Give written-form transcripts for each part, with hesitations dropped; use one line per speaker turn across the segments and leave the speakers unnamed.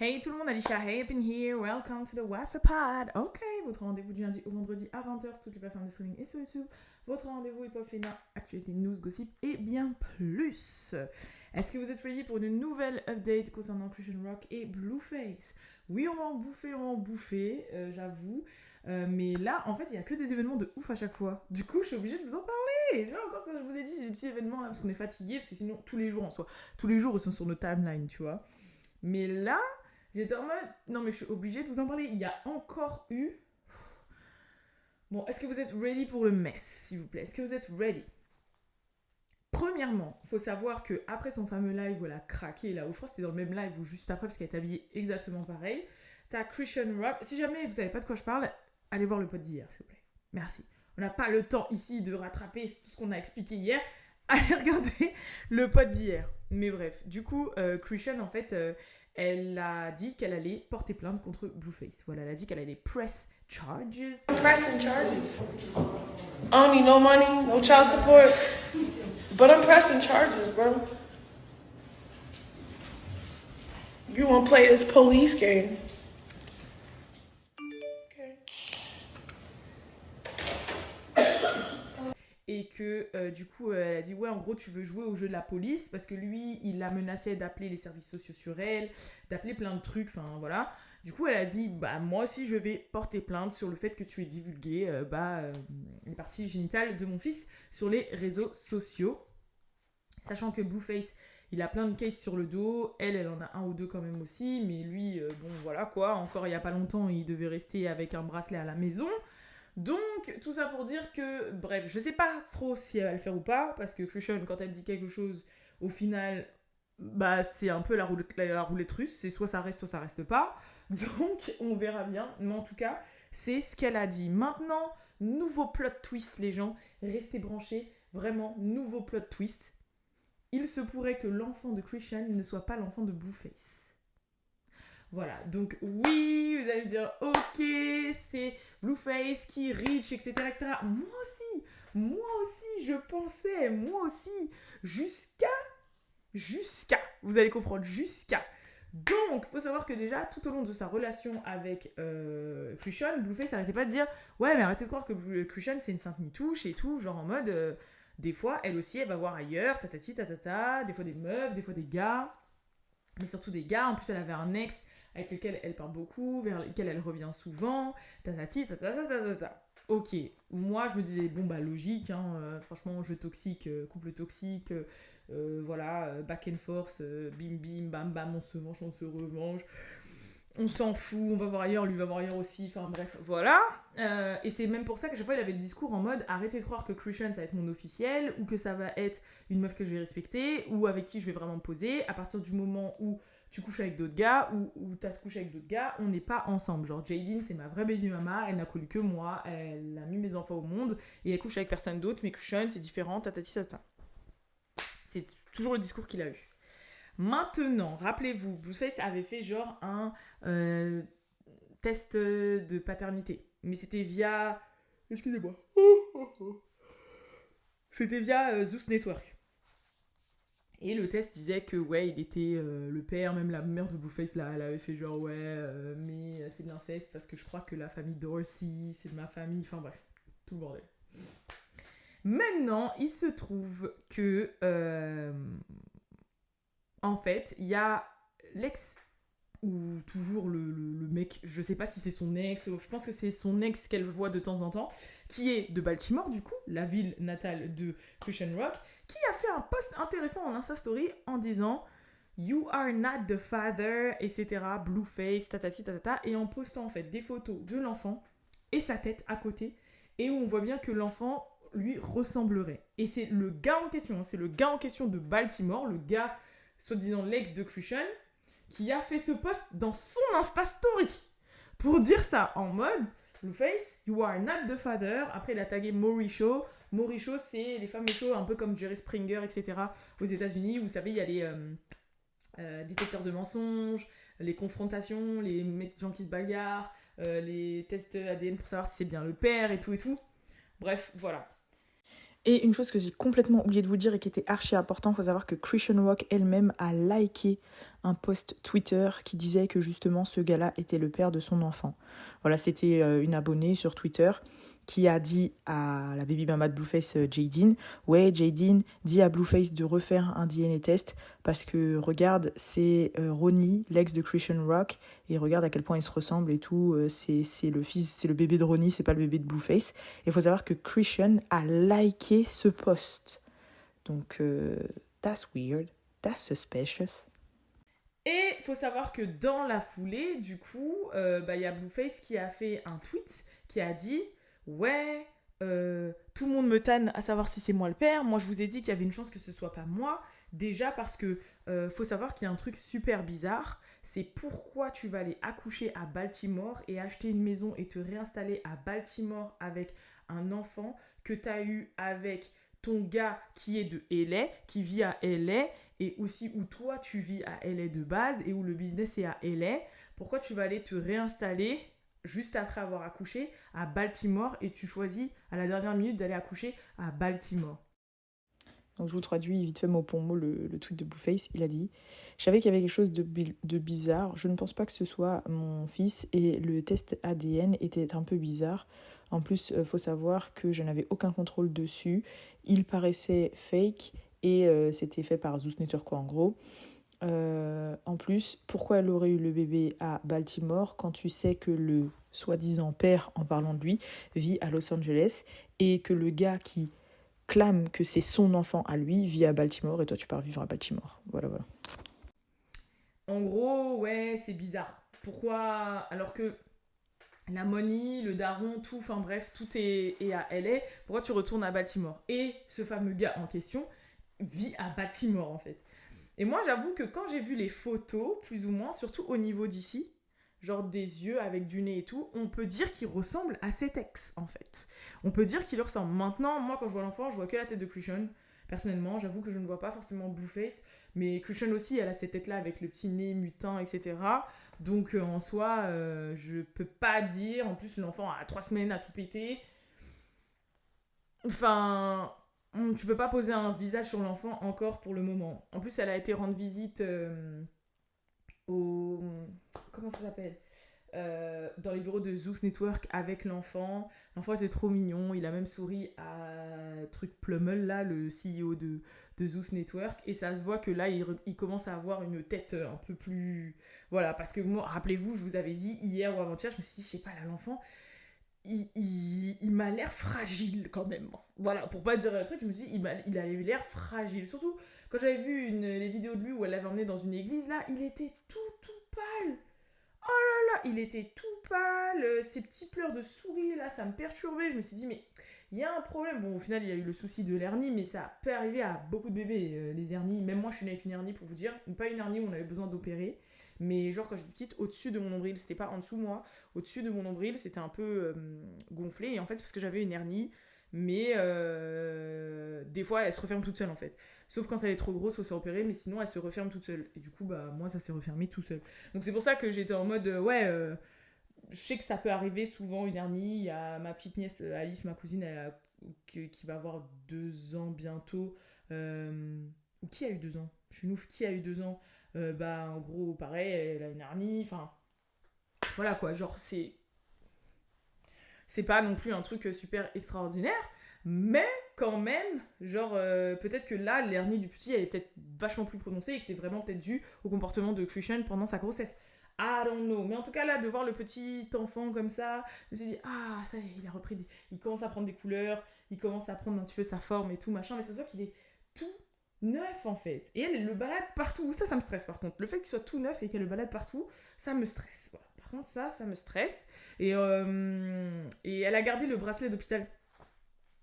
Hey tout le monde, Alicia Hey up in here, welcome to the WhatsApp. Ok, votre rendez-vous du lundi au vendredi à 20h sur toutes les plateformes de streaming et sur YouTube. Votre rendez-vous hip-hop féminin, actualité, news, gossip et bien plus. Est-ce que vous êtes ready pour une nouvelle update concernant Christian Rock et Blueface? Oui, on va en bouffer, j'avoue. Mais là, en fait, il n'y a que des événements de ouf à chaque fois. Du coup, je suis obligée de vous en parler. Là encore, comme je vous ai dit, c'est des petits événements là, parce qu'on est fatigué, parce que sinon, tous les jours en soi, tous les jours, ils sont sur nos timelines, tu vois. Mais là, j'étais en mode, non mais je suis obligée de vous en parler. Il y a encore eu... Bon, est-ce que vous êtes ready pour le mess, s'il vous plaît? Est-ce que vous êtes ready? Premièrement, il faut savoir que après son fameux live où elle a craqué, là où je crois que c'était dans le même live ou juste après parce qu'elle est habillée exactement pareil, t'as Christian Rock. Si jamais vous savez pas de quoi je parle, allez voir le pod d'hier, s'il vous plaît. Merci. On n'a pas le temps ici de rattraper tout ce qu'on a expliqué hier. Allez regarder le pod d'hier. Mais bref, du coup, Christian, en fait, elle a dit qu'elle allait porter plainte contre Blueface. Voilà, elle a dit qu'elle allait press charges.
Pressing charges. I don't need no money, no child support, but I'm pressing charges, bro. You wanna play this police game? Okay.
Et que du coup, elle a dit ouais, en gros, tu veux jouer au jeu de la police parce que lui, il la menaçait d'appeler les services sociaux sur elle, d'appeler plein de trucs, enfin voilà. Du coup, elle a dit bah moi aussi, je vais porter plainte sur le fait que tu aies divulgué les parties génitales de mon fils sur les réseaux sociaux. Sachant que Blueface, il a plein de cases sur le dos, elle en a un ou deux quand même aussi, mais lui, bon voilà quoi, encore il y a pas longtemps, il devait rester avec un bracelet à la maison. Donc, tout ça pour dire que, bref, je sais pas trop si elle va le faire ou pas, parce que Christian, quand elle dit quelque chose, au final, bah, c'est un peu la roulette russe, c'est soit ça reste pas. Donc, on verra bien, mais en tout cas, c'est ce qu'elle a dit. Maintenant, nouveau plot twist, les gens, restez branchés, vraiment, nouveau plot twist. Il se pourrait que l'enfant de Christian ne soit pas l'enfant de Blueface. Voilà, donc oui, vous allez me dire, ok, c'est Blueface qui reach, etc. Moi aussi, je pensais, moi aussi, jusqu'à, vous allez comprendre, jusqu'à. Donc, faut savoir que déjà, tout au long de sa relation avec Christian, Blueface n'arrêtait pas de dire, ouais, mais arrêtez de croire que Christian, c'est une sainte nitouche et tout, genre en mode, des fois, elle aussi, elle va voir ailleurs, tatati, tatata, des fois des meufs, des fois des gars, mais surtout des gars. En plus, elle avait un ex avec lequel elle parle beaucoup, vers lequel elle revient souvent, tatati, tatata, tatata. Ok, moi je me disais, bon bah logique, hein, franchement, jeu toxique, couple toxique, voilà, back and forth, bim bim, bam bam, on se venge, on se revanche, on s'en fout, on va voir ailleurs, lui va voir ailleurs aussi, enfin bref, voilà. Et c'est même pour ça qu'à chaque fois il avait le discours en mode arrêtez de croire que Christian ça va être mon officiel, ou que ça va être une meuf que je vais respecter, ou avec qui je vais vraiment me poser. À partir du moment où tu couches avec d'autres gars, ou t'as couché avec d'autres gars, on n'est pas ensemble. Genre Jaydeen c'est ma vraie baby mama, elle n'a connu que moi, elle a mis mes enfants au monde, et elle couche avec personne d'autre, mais Christian c'est différent, tatati tata. C'est toujours le discours qu'il a eu. Maintenant, rappelez-vous, Blueface avait fait genre un test de paternité. Mais c'était via... Excusez-moi. C'était via Zeus Network. Et le test disait que, ouais, il était le père, même la mère de Blueface, là, elle avait fait genre, ouais, mais c'est de l'inceste parce que je crois que la famille Dorsey, c'est de ma famille. Enfin bref, tout le bordel. Maintenant, il se trouve que... en fait, il y a l'ex ou toujours le mec, je sais pas si c'est son ex, je pense que c'est son ex qu'elle voit de temps en temps, qui est de Baltimore du coup, la ville natale de Christian Rock, qui a fait un post intéressant en Insta Story en disant You are not the father, etc. Blueface, tatati tatata, et en postant en fait des photos de l'enfant et sa tête à côté, et où on voit bien que l'enfant lui ressemblerait. Et c'est le gars en question, hein, c'est le gars en question de Baltimore, le gars soi-disant l'ex de Christian, qui a fait ce post dans son Insta Story pour dire ça en mode Blueface, you are not the father. Après, il a tagué Maury Show. Maury Show, c'est les fameux shows un peu comme Jerry Springer, etc. aux États-Unis. Vous savez, il y a les détecteurs de mensonges, les confrontations, les gens qui se bagarrent, les tests ADN pour savoir si c'est bien le père et tout et tout. Bref, voilà.
Et une chose que j'ai complètement oublié de vous dire et qui était archi important, il faut savoir que Christian Rock elle-même a liké un post Twitter qui disait que justement ce gars-là était le père de son enfant. Voilà, c'était une abonnée sur Twitter qui a dit à la baby mama de Blueface, Jaydeen, ouais, Jaydeen, dis à Blueface de refaire un DNA test parce que regarde, c'est Ronnie, l'ex de Christian Rock, et regarde à quel point ils se ressemblent et tout. C'est le bébé de Ronnie, c'est pas le bébé de Blueface. Et il faut savoir que Christian a liké ce post. Donc, that's weird, that's suspicious.
Et il faut savoir que dans la foulée, du coup, y a Blueface qui a fait un tweet qui a dit ouais, tout le monde me tanne à savoir si c'est moi le père. Moi, je vous ai dit qu'il y avait une chance que ce soit pas moi. Déjà parce que faut savoir qu'il y a un truc super bizarre. C'est pourquoi tu vas aller accoucher à Baltimore et acheter une maison et te réinstaller à Baltimore avec un enfant que tu as eu avec ton gars qui est de LA, qui vit à LA, et aussi où toi tu vis à LA de base et où le business est à LA. Pourquoi tu vas aller te réinstaller juste après avoir accouché à Baltimore et tu choisis à la dernière minute d'aller accoucher à Baltimore?
Donc je vous traduis vite fait mot pour mot le tweet de Blueface. Il a dit « Je savais qu'il y avait quelque chose de bizarre. Je ne pense pas que ce soit mon fils et le test ADN était un peu bizarre. En plus, faut savoir que je n'avais aucun contrôle dessus. Il paraissait fake et c'était fait par Zeus Network quoi en gros. En plus, pourquoi elle aurait eu le bébé à Baltimore quand tu sais que le soi-disant père, en parlant de lui, vit à Los Angeles et que le gars qui clame que c'est son enfant à lui vit à Baltimore et toi tu pars vivre à Baltimore. Voilà.
En gros, ouais, c'est bizarre. Pourquoi? Alors que la money, le daron, tout, enfin bref, tout est à LA. Pourquoi tu retournes à Baltimore? Et ce fameux gars en question vit à Baltimore en fait. Et moi, j'avoue que quand j'ai vu les photos, plus ou moins, surtout au niveau d'ici, genre des yeux avec du nez et tout, on peut dire qu'il ressemble à cet ex, en fait. On peut dire qu'il leur ressemble. Maintenant, moi, quand je vois l'enfant, je vois que la tête de Christian. Personnellement, j'avoue que je ne vois pas forcément Blueface, mais Christian aussi, elle a cette tête-là avec le petit nez mutin, etc. Donc, en soi, je peux pas dire. En plus, l'enfant a 3 semaines à tout péter. Enfin, tu peux pas poser un visage sur l'enfant encore pour le moment. En plus, elle a été rendre visite au... Comment ça s'appelle dans les bureaux de Zeus Network avec l'enfant. L'enfant était trop mignon. Il a même souri à truc Plummel, là, le CEO de Zeus Network. Et ça se voit que là, il commence à avoir une tête un peu plus... Voilà, parce que moi, rappelez-vous, je vous avais dit hier ou avant-hier, je me suis dit, je sais pas, là, l'enfant... Il m'a l'air fragile quand même. Voilà, pour pas dire un truc, je me suis dit, il avait l'air fragile. Surtout quand j'avais vu les vidéos de lui où elle l'avait emmené dans une église, là, il était tout pâle. Oh là là, il était tout pâle. Ces petits pleurs de souris, là, ça me perturbait. Je me suis dit, mais il y a un problème. Bon, au final, il y a eu le souci de l'hernie, mais ça peut arriver à beaucoup de bébés, les hernies. Même moi, je suis née avec une hernie, pour vous dire. Pas une hernie où on avait besoin d'opérer. Mais genre quand j'étais petite, au-dessus de mon nombril, c'était pas en dessous moi, au-dessus de mon nombril, c'était un peu gonflé. Et en fait, c'est parce que j'avais une hernie, mais des fois, elle se referme toute seule en fait. Sauf quand elle est trop grosse, faut se faire opérer, mais sinon, elle se referme toute seule. Et du coup, bah moi, ça s'est refermé tout seul. Donc c'est pour ça que j'étais en mode, je sais que ça peut arriver souvent une hernie. Il y a ma petite nièce Alice, ma cousine, qui va avoir 2 ans bientôt. Ou qui a eu 2 ans? Je suis une ouf, qui a eu 2 ans? En gros pareil, elle a une hernie, enfin voilà quoi, genre c'est pas non plus un truc super extraordinaire, mais quand même, genre peut-être que là l'hernie du petit elle est peut-être vachement plus prononcée et que c'est vraiment peut-être dû au comportement de Christian pendant sa grossesse. I don't know, mais en tout cas là de voir le petit enfant comme ça, je me suis dit ah ça y est, il a repris, il commence à prendre des couleurs, il commence à prendre un petit peu sa forme et tout machin, mais ça se voit qu'il est tout neuf en fait. Et elle le balade partout. Ça me stresse par contre. Le fait qu'il soit tout neuf et qu'elle le balade partout, ça me stresse. Voilà. Par contre, ça me stresse. Et elle a gardé le bracelet d'hôpital.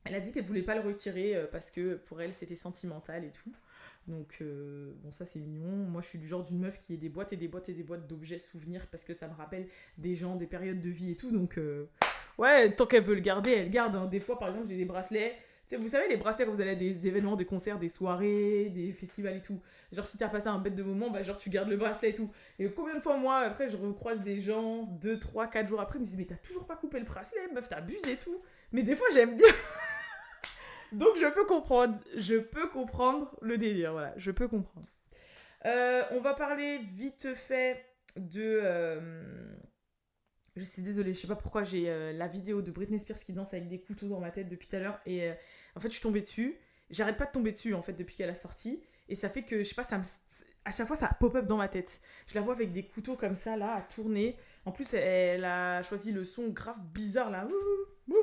Elle a dit qu'elle voulait pas le retirer parce que pour elle c'était sentimental et tout. Donc bon ça c'est mignon. Moi je suis du genre d'une meuf qui a des boîtes et des boîtes et des boîtes d'objets souvenirs parce que ça me rappelle des gens, des périodes de vie et tout. Donc ouais, tant qu'elle veut le garder, elle garde. Hein. Des fois par exemple j'ai des bracelets. T'sais, vous savez, les bracelets quand vous allez à des événements, des concerts, des soirées, des festivals et tout. Genre, si t'as passé un bête de moment, bah, genre, tu gardes le bracelet et tout. Et combien de fois, moi, après, je recroise des gens, 2, 3, 4 jours après, ils me disent, mais t'as toujours pas coupé le bracelet, meuf, t'abuses et tout. Mais des fois, j'aime bien. Donc je peux comprendre le délire, voilà, je peux comprendre. On va parler vite fait de... Je suis désolée, je sais pas pourquoi j'ai la vidéo de Britney Spears qui danse avec des couteaux dans ma tête depuis tout à l'heure et en fait je suis tombée dessus. J'arrête pas de tomber dessus en fait depuis qu'elle a sorti et ça fait que je sais pas, à chaque fois ça pop-up dans ma tête. Je la vois avec des couteaux comme ça là à tourner. En plus elle a choisi le son grave bizarre là. Vous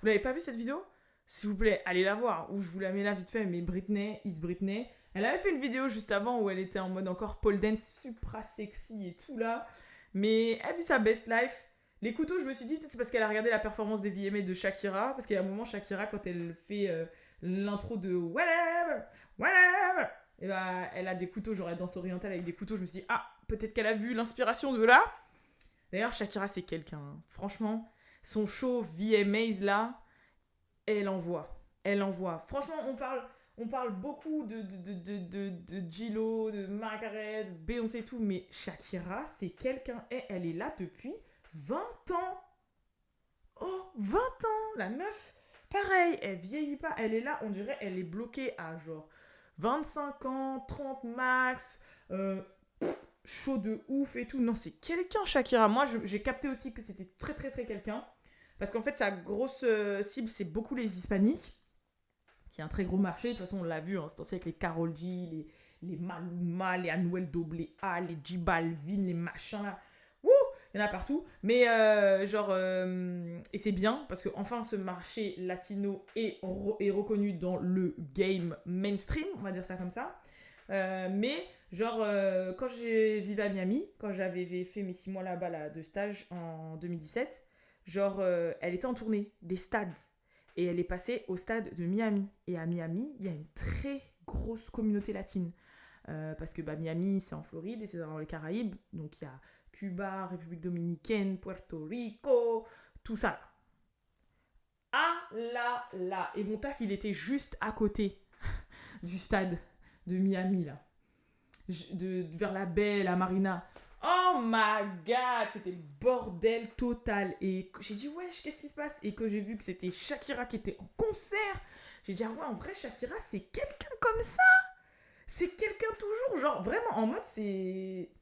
l'avez pas vu cette vidéo? S'il vous plaît, allez la voir ou je vous la mets là vite fait. Mais Britney is Britney. Elle avait fait une vidéo juste avant où elle était en mode encore pole dance supra sexy et tout là. Mais elle vit sa best life. Les couteaux, je me suis dit, peut-être c'est parce qu'elle a regardé la performance des VMA de Shakira. Parce qu'il y a un moment, Shakira, quand elle fait l'intro de Whatever, Whatever, et bah, elle a des couteaux, genre elle danse orientale avec des couteaux. Je me suis dit, ah, peut-être qu'elle a vu l'inspiration de là. D'ailleurs, Shakira, c'est quelqu'un. Hein. Franchement, son show VMAs là, elle envoie. Elle envoie. Franchement, on parle beaucoup de J-Lo, de Margaret, de Beyoncé et tout, mais Shakira, c'est quelqu'un, et elle est là depuis 20 ans. Oh, 20 ans, la meuf. Pareil, elle vieillit pas, elle est là, on dirait, elle est bloquée à genre 25 ans, 30 max, chaud de ouf et tout. Non, c'est quelqu'un, Shakira. Moi, j'ai capté aussi que c'était très, très, très quelqu'un. Parce qu'en fait, sa grosse cible, c'est beaucoup les hispaniques. Qui est un très gros marché. De toute façon, on l'a vu, hein, c'est aussi avec les Karol G, les Maluma, les Anuel AA, les J Balvin, les machins là. Wouh, il y en a partout. Mais et c'est bien parce que enfin ce marché latino est reconnu dans le game mainstream, on va dire ça comme ça. Mais quand j'ai vécu à Miami, quand j'avais fait mes 6 mois là-bas là, de stage en 2017, elle était en tournée des stades. Et elle est passée au stade de Miami. Et à Miami, il y a une très grosse communauté latine. Parce que Miami, c'est en Floride et c'est dans les Caraïbes. Donc il y a Cuba, République Dominicaine, Puerto Rico, tout ça. Ah là. Et mon taf, il était juste à côté du stade de Miami, là. Vers la baie, la marina. Oh my god, c'était le bordel total. Et j'ai dit, wesh, qu'est-ce qui se passe? Et que j'ai vu que c'était Shakira qui était en concert, j'ai dit, ah ouais, en vrai, Shakira, c'est quelqu'un comme ça. C'est quelqu'un toujours, genre, vraiment, en mode, c'est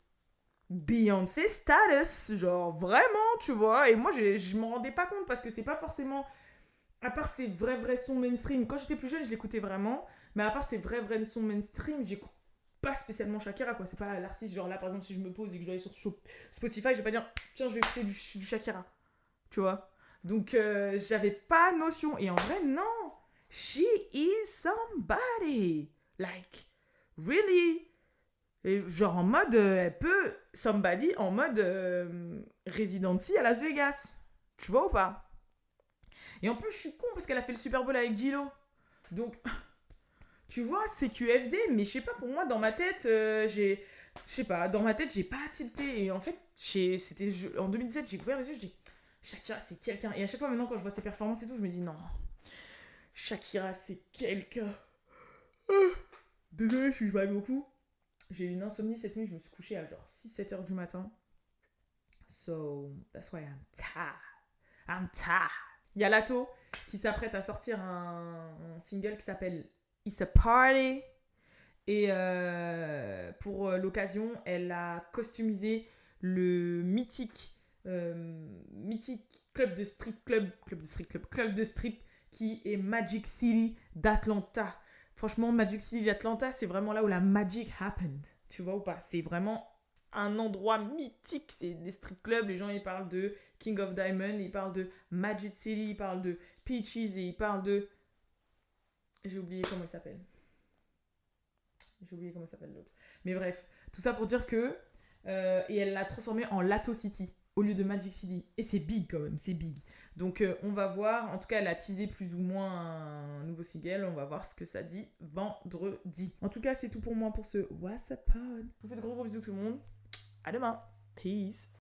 Beyoncé status, genre, vraiment, tu vois. Et moi, je m'en rendais pas compte parce que c'est pas forcément, à part ces vrais sons mainstream. Quand j'étais plus jeune, je l'écoutais vraiment. Mais à part ces vrais sons mainstream, j'écoute pas spécialement Shakira, quoi. C'est pas l'artiste, genre là, par exemple, si je me pose et que je dois aller sur Spotify, je vais pas dire, tiens, je vais écouter du Shakira. Tu vois? Donc, j'avais pas notion. Et en vrai, non. She is somebody. Like, really. Et genre en mode, elle peut, somebody, en mode residency à Las Vegas. Tu vois ou pas? Et en plus, je suis con parce qu'elle a fait le Super Bowl avec J-Lo. Donc... Tu vois, c'est QFD, mais je sais pas, pour moi, dans ma tête, j'ai pas tilté. Et en fait, en 2017, j'ai ouvert les yeux, je dis, Shakira, c'est quelqu'un. Et à chaque fois, maintenant, quand je vois ses performances et tout, je me dis, non, Shakira, c'est quelqu'un. Désolée, je suis pas beaucoup. J'ai eu une insomnie cette nuit, je me suis couchée à genre 6-7 heures du matin. So, that's why I'm tired. Il y a Lato qui s'apprête à sortir un single qui s'appelle It's a Party. Et pour l'occasion, elle a customisé le mythique club de strip qui est Magic City d'Atlanta. Franchement, Magic City d'Atlanta, c'est vraiment là où la magic happened. Tu vois ou pas? C'est vraiment un endroit mythique. C'est des strip clubs. Les gens, ils parlent de King of Diamond, ils parlent de Magic City, ils parlent de Peaches et ils parlent de... J'ai oublié comment il s'appelle. L'autre. Mais bref, tout ça pour dire que... et elle l'a transformé en Lato City au lieu de Magic City. Et c'est big quand même, c'est big. Donc on va voir. En tout cas, elle a teasé plus ou moins un nouveau single. On va voir ce que ça dit vendredi. En tout cas, c'est tout pour moi pour ce What's Up Pod. Je vous fais de gros bisous tout le monde. À demain. Peace.